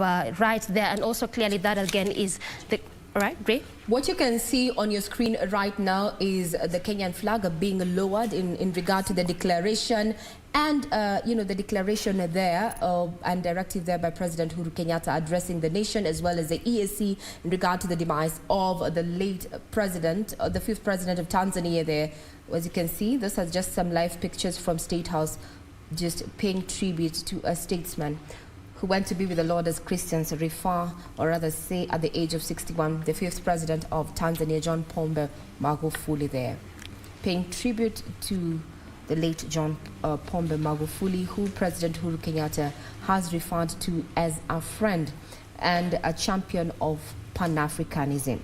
right there, and also clearly that again is the... All right, Gray? What you can see on your screen right now is the Kenyan flag being lowered in regard to the declaration and, the declaration there and directive there by President Uhuru Kenyatta addressing the nation, as well as the EAC in regard to the demise of the late president, the fifth president of Tanzania there. As you can see, this is just some live pictures from State House, just paying tribute to a statesman who went to be with the Lord as Christians, refer, or rather say, at the age of 61, the fifth president of Tanzania, John Pombe Magufuli there. Paying tribute to the late John Pombe Magufuli, who President Uhuru Kenyatta has referred to as a friend and a champion of Pan-Africanism.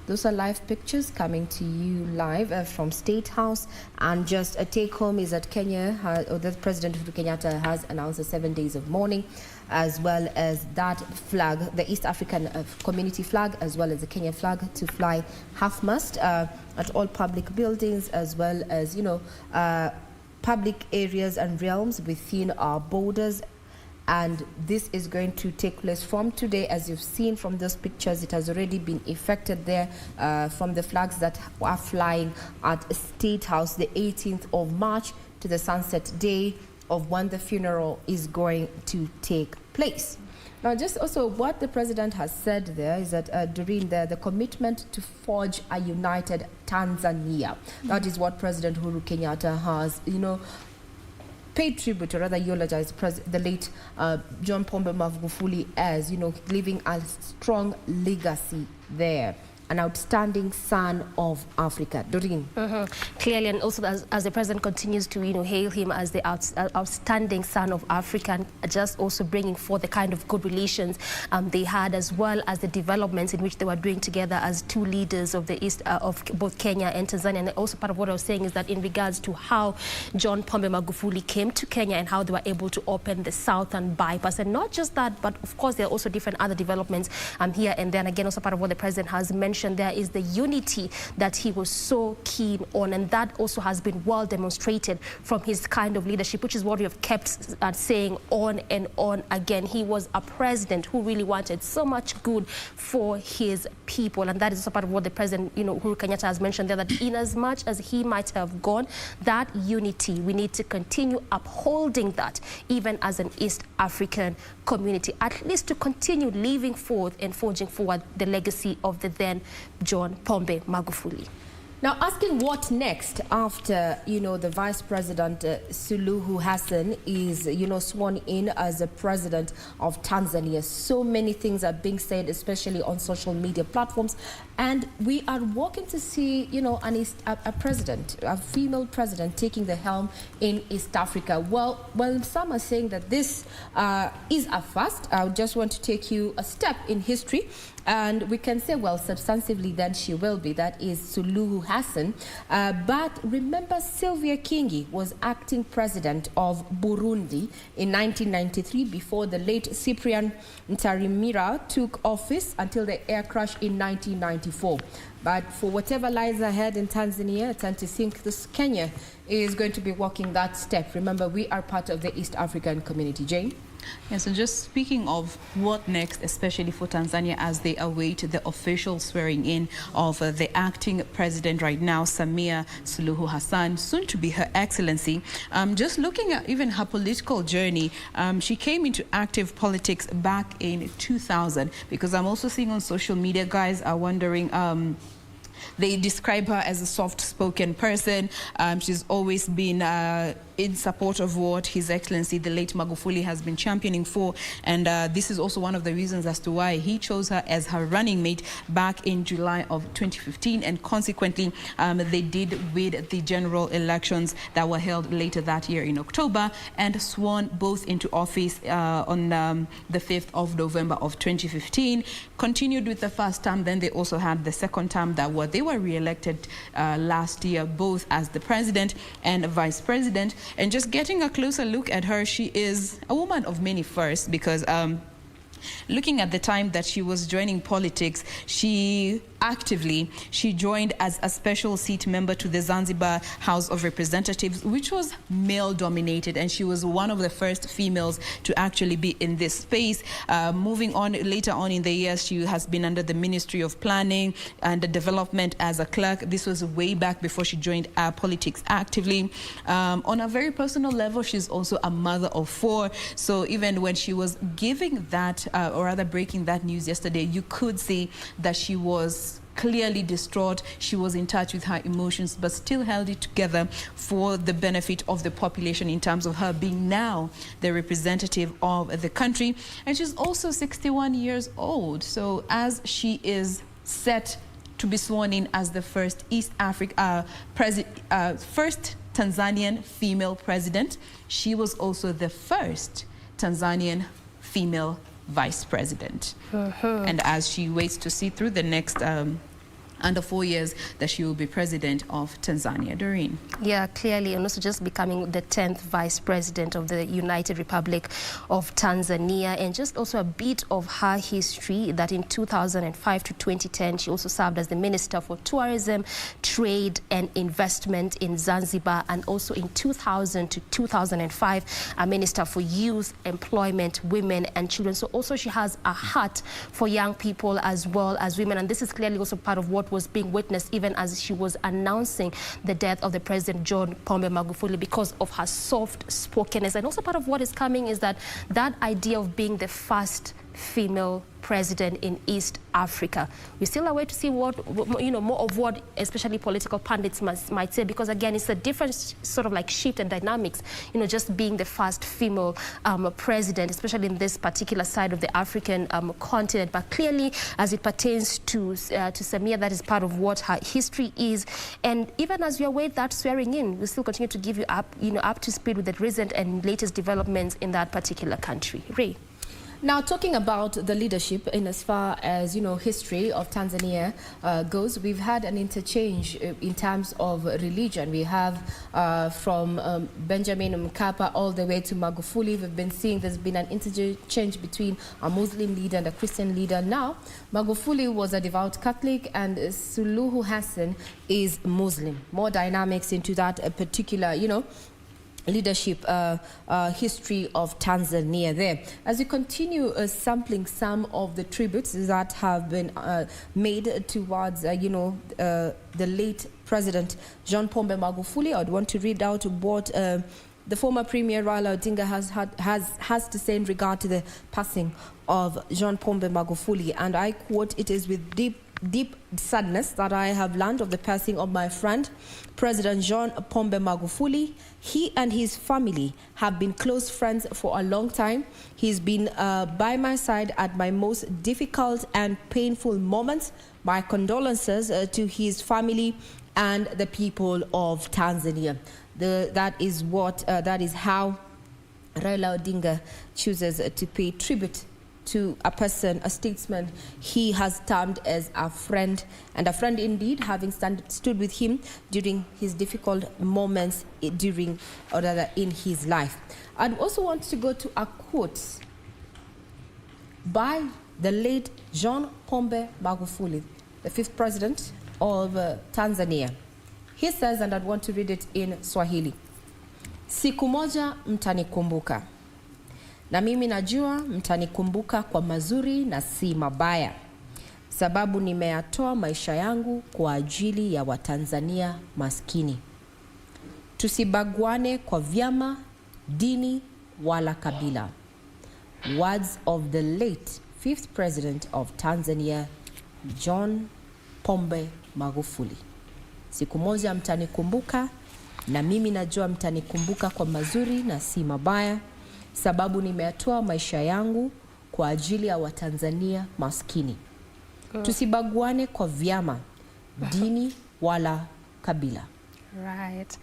Those are live pictures coming to you live from State House, and just a take home is that the President Uhuru Kenyatta has announced the 7 days of mourning, as well as that flag, the East African community flag, as well as the Kenyan flag, to fly half-mast at all public buildings, as well as public areas and realms within our borders. And this is going to take place from today. As you've seen from those pictures, it has already been effected there from the flags that are flying at State House the 18th of March to the sunset day of when the funeral is going to take place. Now, just also what the president has said there is that during the commitment to forge a united Tanzania, that is what President Uhuru Kenyatta has, paid tribute, or rather eulogized the late John Pombe Magufuli as, leaving a strong legacy there. An outstanding son of Africa. Doreen. Clearly, and also as the president continues to hail him as the outstanding son of Africa, and just also bringing forth the kind of good relations they had, as well as the developments in which they were doing together as two leaders of the East of both Kenya and Tanzania. And also part of what I was saying is that in regards to how John Pombe Magufuli came to Kenya and how they were able to open the southern bypass, and not just that, but of course there are also different other developments here and then. Again, also part of what the president has mentioned there is the unity that he was so keen on, and that also has been well demonstrated from his kind of leadership, which is what we have kept saying on and on again. He was a president who really wanted so much good for his people, and that is also part of what the president, Uhuru Kenyatta, has mentioned there, that in as much as he might have gone, that unity, we need to continue upholding that even as an East African community, at least to continue living forth and forging forward the legacy of the then John Pombe Magufuli. Now, asking what next after, the Vice President Suluhu Hassan is, sworn in as a president of Tanzania. So many things are being said, especially on social media platforms. And we are walking to see, a president, a female president taking the helm in East Africa. Well, some are saying that this is a first. I just want to take you a step in history. And we can say, well, substantively, then she will be. That is Suluhu Hassan. But remember, Sylvia Kingi was acting president of Burundi in 1993 before the late Cyprian Ntaryamira took office until the air crash in 1994. But for whatever lies ahead in Tanzania, I tend to think this Kenya is going to be walking that step. Remember, we are part of the East African community. Jane? Yeah, so just speaking of what next, especially for Tanzania as they await the official swearing in of the acting president right now, Samia Suluhu Hassan, soon to be Her Excellency. Just looking at even her political journey, she came into active politics back in 2000, because I'm also seeing on social media, guys are wondering, they describe her as a soft-spoken person. She's always been in support of what His Excellency, the late Magufuli, has been championing for. And this is also one of the reasons as to why he chose her as her running mate back in July of 2015. And consequently, they did win the general elections that were held later that year in October, and sworn both into office on the 5th of November of 2015. Continued with the first term, then they also had the second term they were re-elected last year, both as the president and vice president. And just getting a closer look at her, she is a woman of many firsts, because looking at the time that she was joining politics, she actively. She joined as a special seat member to the Zanzibar House of Representatives, which was male-dominated, and she was one of the first females to actually be in this space. Moving on, later on in the year, she has been under the Ministry of Planning and Development as a clerk. This was way back before she joined politics actively. On a very personal level, she's also a mother of 4. So even when she was giving that, or rather breaking that news yesterday, you could see that she was clearly distraught. She was in touch with her emotions, but still held it together for the benefit of the population in terms of her being now the representative of the country. And she's also 61 years old. So as she is set to be sworn in as the first first Tanzanian female president, she was also the first Tanzanian female vice president. And as she waits to see through the next under 4 years that she will be president of Tanzania. Doreen. Yeah, clearly, and also just becoming the 10th vice president of the United Republic of Tanzania, and just also a bit of her history that in 2005 to 2010, she also served as the Minister for Tourism, Trade and Investment in Zanzibar, and also in 2000 to 2005, a Minister for Youth, Employment, Women and Children. So also she has a heart for young people as well as women, and this is clearly also part of what was being witnessed even as she was announcing the death of the President John Pombe Magufuli, because of her soft-spokenness. And also part of what is coming is that idea of being the first female president in East Africa. We still are waiting to see what, more of what especially political pundits might say, because again, it's a different sort of like shift and dynamics, just being the first female president, especially in this particular side of the African continent. But clearly, as it pertains to Samia, that is part of what her history is. And even as we await that swearing in, we still continue to give you up to speed with the recent and latest developments in that particular country. Ray. Now, talking about the leadership in as far as, history of Tanzania goes, we've had an interchange in terms of religion. We have from Benjamin Mkapa all the way to Magufuli. We've been seeing there's been an interchange between a Muslim leader and a Christian leader. Now, Magufuli was a devout Catholic and Suluhu Hassan is Muslim. More dynamics into that particular, leadership history of Tanzania there. As we continue sampling some of the tributes that have been made towards, the late President John Pombe Magufuli, I'd want to read out what the former Premier Raila Odinga has to say in regard to the passing of John Pombe Magufuli. And I quote, "It is with deep sadness that I have learned of the passing of my friend, President John Pombe Magufuli. He and his family have been close friends for a long time. He's been by my side at my most difficult and painful moments. My condolences to his family and the people of Tanzania." That is how Raila Odinga chooses to pay tribute to a person, a statesman he has termed as a friend, and a friend indeed, having stood with him during his difficult moments in his life. I'd also want to go to a quote by the late John Pombe Magufuli, the 5th president of Tanzania. He says, and I'd want to read it in Swahili: "Siku moja mtanikumbuka. Na mimi najua mtanikumbuka kwa mazuri na si mabaya, sababu nimeyatoa maisha yangu kwa ajili ya Watanzania maskini. Tusibaguane kwa vyama, dini wala kabila." Words of the late 5th president of Tanzania, John Pombe Magufuli. Siku moja mtanikumbuka, na mimi najua mtanikumbuka kwa mazuri na si mabaya, sababu nimeyatoa maisha yangu kwa ajili ya Watanzania maskini. Tusibaguane kwa vyama, dini wala kabila. Right.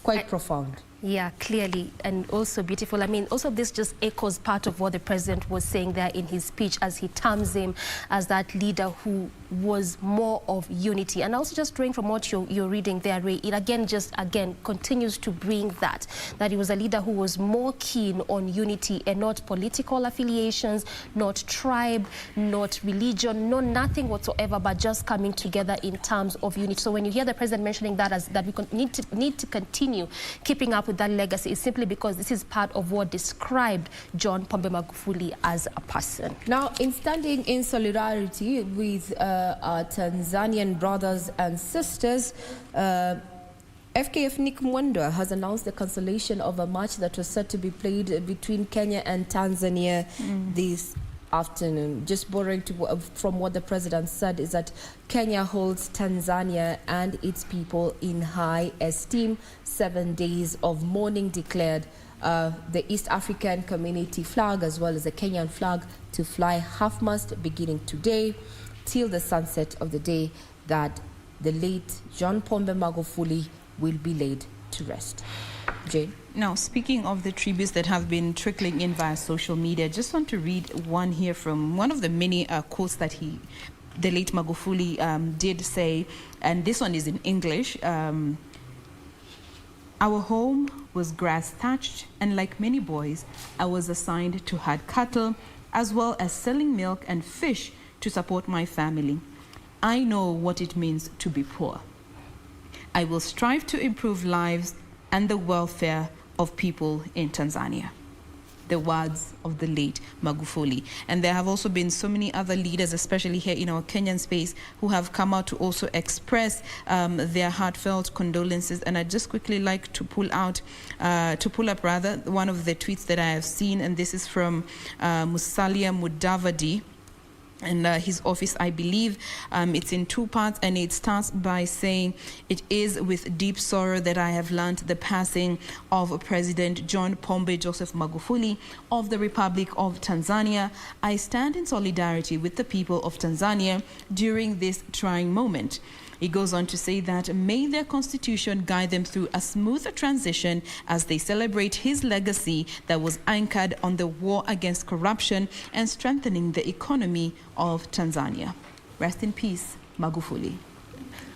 Quite profound. Yeah, clearly, and also beautiful. I mean, also this just echoes part of what the president was saying there in his speech, as he terms him as that leader who was more of unity. And also just drawing from what you're reading there, Ray, it again continues to bring that he was a leader who was more keen on unity and not political affiliations, not tribe, not religion, no nothing whatsoever, but just coming together in terms of unity. So when you hear the president mentioning that, as that we need to continue keeping up with that legacy, is simply because this is part of what described John Pombe Magufuli as a person. Now, in standing in solidarity with our Tanzanian brothers and sisters, FKF Nick Mwendwa has announced the cancellation of a match that was set to be played between Kenya and Tanzania this afternoon. Just borrowing from what the president said, is that Kenya holds Tanzania and its people in high esteem. 7 days of mourning declared, the East African Community flag as well as the Kenyan flag to fly half-mast beginning today till the sunset of the day that the late John Pombe Magufuli will be laid to rest. Jane? Now, speaking of the tributes that have been trickling in via social media, I just want to read one here from one of the many quotes that the late Magufuli did say, and this one is in English. Our home was grass-thatched, and like many boys, I was assigned to herd cattle, as well as selling milk and fish to support my family. I know what it means to be poor. I will strive to improve lives and the welfare of people in Tanzania. The words of the late Magufuli. And there have also been so many other leaders, especially here in our Kenyan space, who have come out to also express their heartfelt condolences. And I'd just quickly like to pull up one of the tweets that I have seen, and this is from Musalia Mudavadi. And his office, I believe, it's in 2 parts, and it starts by saying, "It is with deep sorrow that I have learned the passing of President John Pombe Joseph Magufuli of the Republic of Tanzania. I stand in solidarity with the people of Tanzania during this trying moment." He goes on to say that may their constitution guide them through a smooth transition as they celebrate his legacy that was anchored on the war against corruption and strengthening the economy of Tanzania. Rest in peace, Magufuli.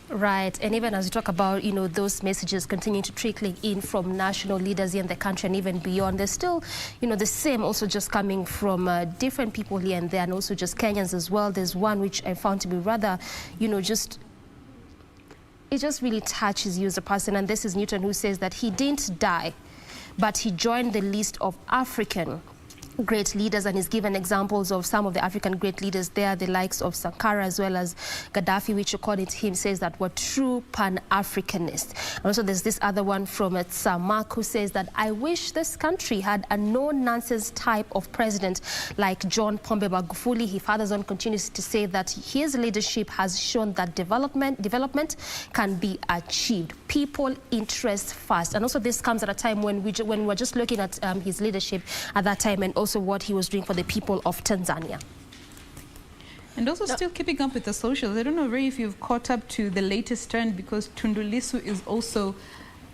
Right, and even as we talk about, those messages continuing to trickle in from national leaders here in the country and even beyond, there's still, the same also just coming from different people here and there, and also just Kenyans as well. There's one which I found to be rather, it just really touches you as a person, and this is Newton, who says that he didn't die, but he joined the list of African great leaders, and he's given examples of some of the African great leaders there, the likes of Sankara as well as Gaddafi, which according to him says that were true Pan-Africanists. And also there's this other one from Samak, who says that I wish this country had a no-nonsense type of president like John Pombe Magufuli. He further on continues to say that his leadership has shown that development can be achieved. People interest first. And also this comes at a time when we're just looking at his leadership at that time, and also what he was doing for the people of Tanzania. And also still keeping up with the socials. I don't know, Ray, if you've caught up to the latest trend, because Tundu Lissu is also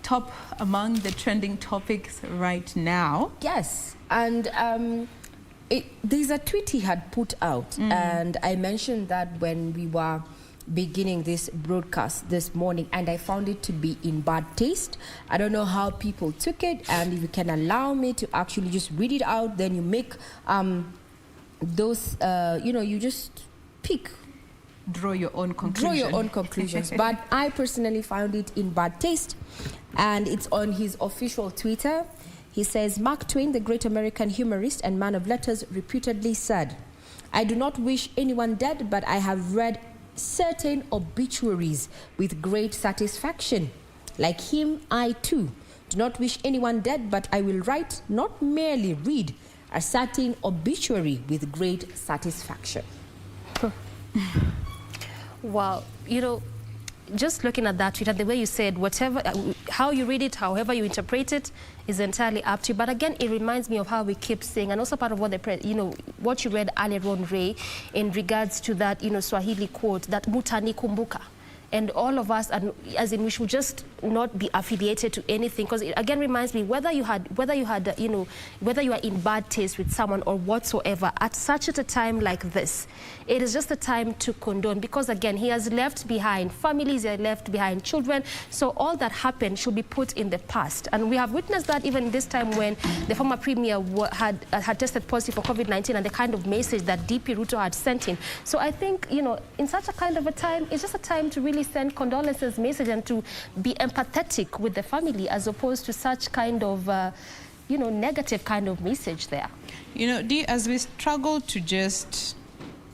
top among the trending topics right now. Yes, and there's a tweet he had put out, and I mentioned that when we were beginning this broadcast this morning, and I found it to be in bad taste. I don't know how people took it, and if you can allow me to actually just read it out, then you make those, you just pick. Draw your own conclusions. Draw your own conclusions. But I personally found it in bad taste, and it's on his official Twitter. He says, Mark Twain, the great American humorist and man of letters, reputedly said, I do not wish anyone dead, but I have read certain obituaries with great satisfaction. Like him, I too do not wish anyone dead, but I will write, not merely read, a certain obituary with great satisfaction. Wow, just looking at that tweet, the way you said, whatever, how you read it, however you interpret it, is entirely up to you. But again, it reminds me of how we keep saying, and also part of what what you read earlier on, Ray, in regards to that, Swahili quote, that mutani kumbuka. and all of us, and as in we should just not be affiliated to anything, because it again reminds me, whether you are in bad taste with someone or whatsoever, at such a time like this, it is just a time to condone, because again, he has left behind families, he has left behind children, so all that happened should be put in the past. And we have witnessed that even this time when the former premier had tested positive for COVID-19, and the kind of message that DP Ruto had sent him. So I think, in such a kind of a time, it's just a time to really send condolences message and to be empathetic with the family, as opposed to such kind of negative kind of message there. Dee, as we struggle to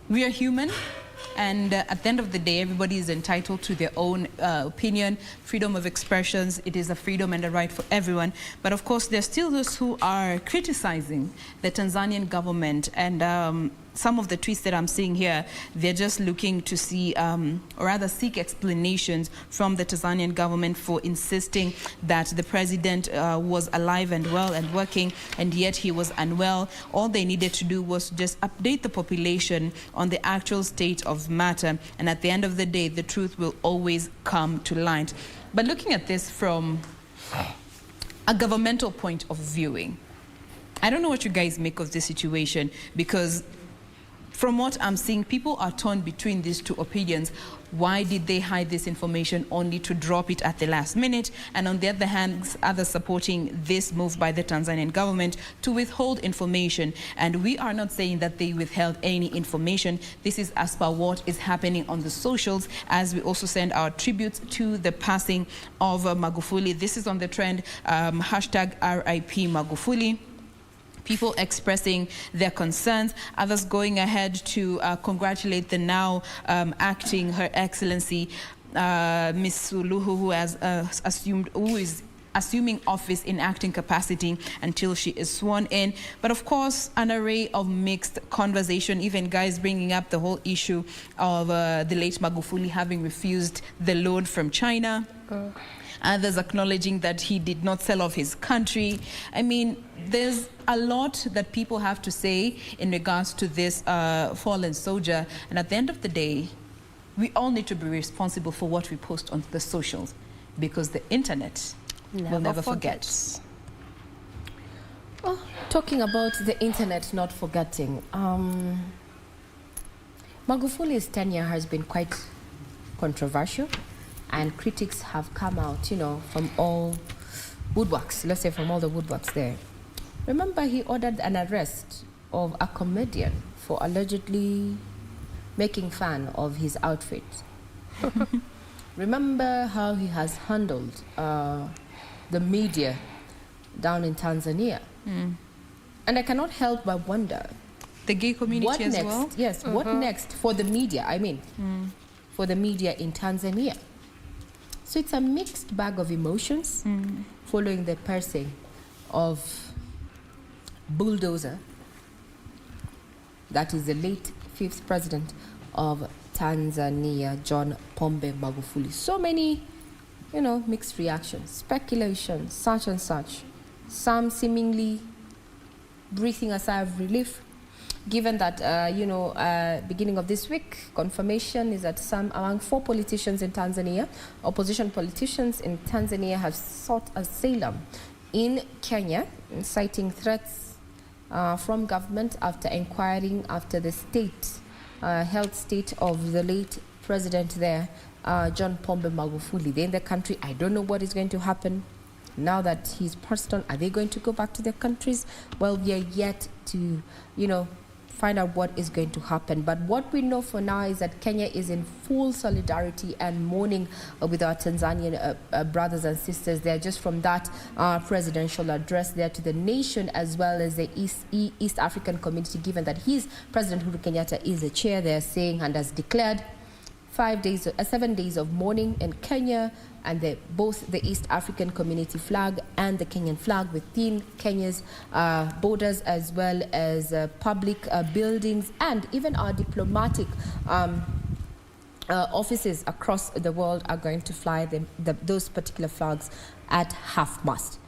we are human, and at the end of the day, everybody is entitled to their own opinion, freedom of expressions. It is a freedom and a right for everyone. But of course, there are still those who are criticizing the Tanzanian government, and some of the tweets that I'm seeing here, they're just looking to see, or rather seek explanations from the Tanzanian government for insisting that the president was alive and well and working, and yet he was unwell. All they needed to do was just update the population on the actual state of matter, and at the end of the day, the truth will always come to light. But looking at this from a governmental point of viewing, I don't know what you guys make of this situation, because from what I'm seeing, people are torn between these two opinions. Why did they hide this information only to drop it at the last minute? And on the other hand, others supporting this move by the Tanzanian government to withhold information. And we are not saying that they withheld any information. This is as per what is happening on the socials, as we also send our tributes to the passing of Magufuli. This is on the trend, hashtag RIP Magufuli. People expressing their concerns, others going ahead to congratulate the now acting Her Excellency Miss Suluhu, who is assuming office in acting capacity until she is sworn in. But of course, an array of mixed conversation, even guys bringing up the whole issue of the late Magufuli having refused the loan from China. Others acknowledging that he did not sell off his country. I mean, there's a lot that people have to say in regards to this fallen soldier. And at the end of the day, we all need to be responsible for what we post on the socials, because the internet will never forget. Oh, talking about the internet not forgetting, Magufuli's tenure has been quite controversial, and critics have come out, from all woodworks, let's say from all the woodworks there. Remember, he ordered an arrest of a comedian for allegedly making fun of his outfit. Remember how he has handled the media down in Tanzania. And I cannot help but wonder, the gay community what as next? well? Yes, what next for the media, for the media in Tanzania? So it's a mixed bag of emotions following the passing of Bulldozer, that is the late 5th president of Tanzania, John Pombe Magufuli. So many, mixed reactions, speculation, such and such. Some seemingly breathing a sigh of relief, given that, beginning of this week, confirmation is that among 4 politicians in Tanzania, opposition politicians in Tanzania, have sought asylum in Kenya, citing threats from government after inquiring after the health state of the late president there, John Pombe Magufuli. They're in the country. I don't know what is going to happen now that he's passed on. Are they going to go back to their countries? Well, we are yet to, find out what is going to happen. But what we know for now is that Kenya is in full solidarity and mourning with our Tanzanian brothers and sisters there, just from that presidential address there to the nation, as well as the East African community, given that President Uhuru Kenyatta is the chair there, saying and has declared 7 days of mourning in Kenya, and both the East African community flag and the Kenyan flag within Kenya's borders, as well as public buildings, and even our diplomatic offices across the world are going to fly those particular flags at half-mast.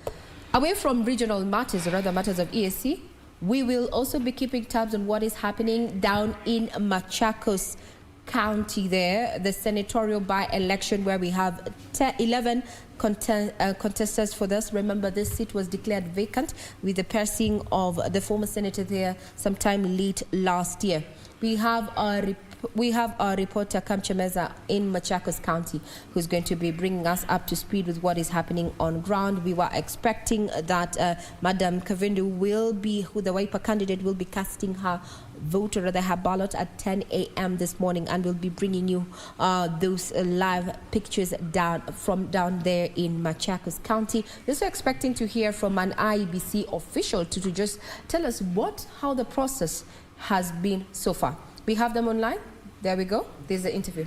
Away from regional matters, or rather matters of EAC, we will also be keeping tabs on what is happening down in Machakos County there, the senatorial by-election where we have 11 contestants for this. Remember, this seat was declared vacant with the passing of the former senator there sometime late last year. We have our reporter Kamche Meza in Machakos County, who's going to be bringing us up to speed with what is happening on ground. We were expecting that Madam Kavindu who the Wiper candidate, will be casting her vote, or rather her ballot, at 10 a.m. this morning, and we'll be bringing you those live pictures from down there in Machakos County. We're also expecting to hear from an IEBC official to just tell us how the process has been so far. We have them online. There we go. There's the interview.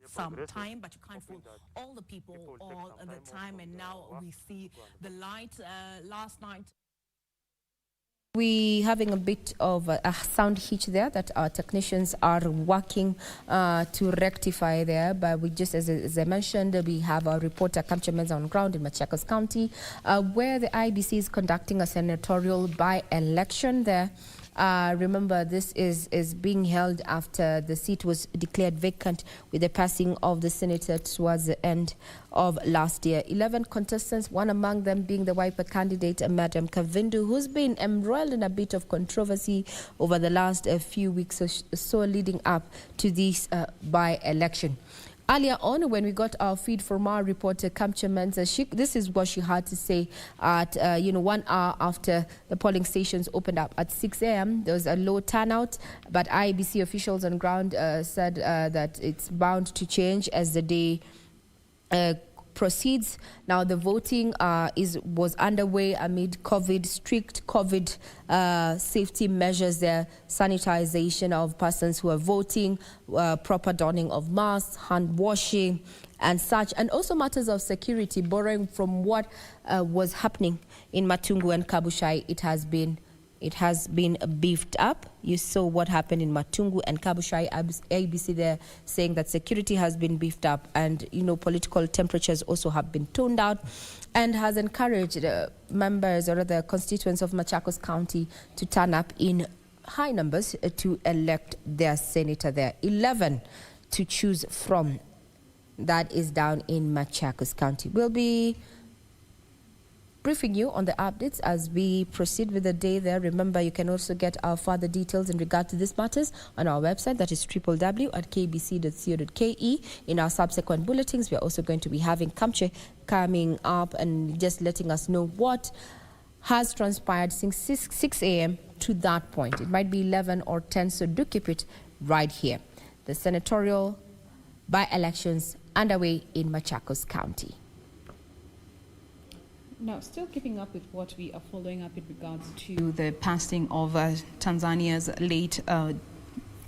Some time, but you can't fool all the people all the time. And now we see the light. Last night, we having a bit of a sound hitch there that our technicians are working to rectify there. But we just, as I mentioned, we have our reporter Kamche Meza on ground in Machakos County, where the IBC is conducting a senatorial by-election there. Remember, this is being held after the seat was declared vacant with the passing of the senator towards the end of last year. 11 contestants, one among them being the Wiper candidate, Madam Kavindu, who's been embroiled in a bit of controversy over the last few weeks or so leading up to this by-election. Earlier on, when we got our feed from our reporter Kamche Meza, this is what she had to say at 1 hour after the polling stations opened up at 6 a.m. There was a low turnout, but IEBC officials on ground said that it's bound to change as the day proceeds. Now the voting was underway amid strict COVID safety measures there, sanitization of persons who are voting, proper donning of masks, hand washing and such, and also matters of security, borrowing from what was happening in Matungu and Kabushai. It has been beefed up. You saw what happened in Matungu and Kabushai. ABC there saying that security has been beefed up, and political temperatures also have been toned out, and has encouraged members or the constituents of Machakos County to turn up in high numbers to elect their senator there. 11 to choose from. That is down in Machakos County. We'll be briefing you on the updates as we proceed with the day there. Remember, you can also get our further details in regard to these matters on our website, that is www.kbc.co.ke. In our subsequent bulletins, we are also going to be having Kamche coming up and just letting us know what has transpired since 6 a.m. to that point. It might be 11 or 10, so do keep it right here. The senatorial by-elections underway in Machakos County. Now, still keeping up with what we are following up in regards to the passing of Tanzania's late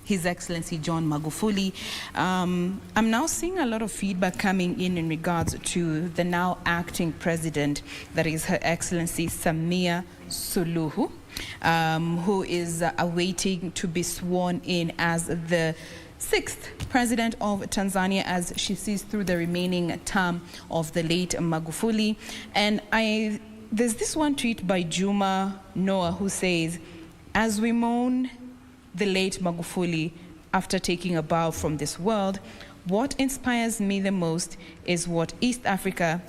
His Excellency John Magufuli. I'm now seeing a lot of feedback coming in regards to the now acting president, that is Her Excellency Samia Suluhu, who is awaiting to be sworn in as the 6th president of Tanzania as she sees through the remaining term of the late Magufuli. And there's this one tweet by Juma Noah who says, "As we mourn the late Magufuli after taking a bow from this world, what inspires me the most is that East Africa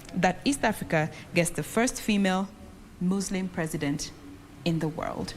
gets the first female Muslim president in the world."